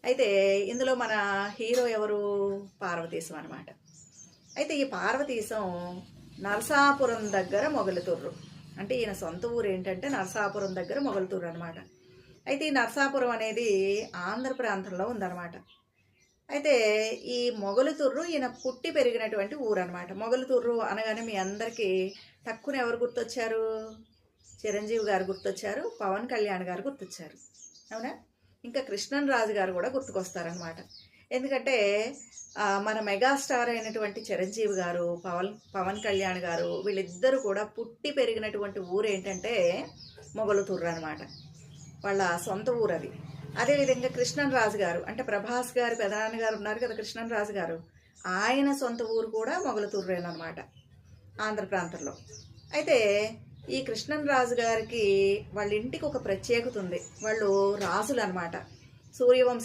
అయితే ఇందులో మన హీరో ఎవరు? పార్వతీశం అనమాట. అయితే ఈ పార్వతీశం నరసాపురం దగ్గర మొగలుతుర్రు. అంటే ఈయన సొంత ఊరు ఏంటంటే నరసాపురం దగ్గర మొగలుతుర్రు అనమాట. అయితే ఈ నరసాపురం అనేది ఆంధ్ర ప్రాంతంలో ఉందన్నమాట. అయితే ఈ మొగలుతుర్రు ఈయన పుట్టి పెరిగినటువంటి ఊరనమాట. మొగలుతుర్రు అనగానే మీ అందరికీ టక్కున ఎవరు గుర్తొచ్చారు? చిరంజీవి గారు గుర్తొచ్చారు, పవన్ కళ్యాణ్ గారు గుర్తొచ్చారు. అవునా? ఇంకా కృష్ణన్ రాజు గారు కూడా గుర్తుకొస్తారనమాట. ఎందుకంటే మన మెగాస్టార్ అయినటువంటి చిరంజీవి గారు, పవన్ కళ్యాణ్ గారు వీళ్ళిద్దరూ కూడా పుట్టి పెరిగినటువంటి ఊరు ఏంటంటే మొగలుతుర్రు అనమాట. వాళ్ళ సొంత ఊరు అది. అదేవిధంగా కృష్ణన్ రాజు గారు అంటే ప్రభాస్ గారు పెదనాన్న గారు ఉన్నారు కదా, కృష్ణన్ రాజు గారు, ఆయన సొంత ఊరు కూడా మొగలుతుర్రేనమాట ఆంధ్ర ప్రాంతంలో. అయితే ఈ కృష్ణన్ రాజు గారికి వాళ్ళ ఇంటికి ఒక ప్రత్యేకత ఉంది. వాళ్ళు రాజులు అనమాట. సూర్యవంశ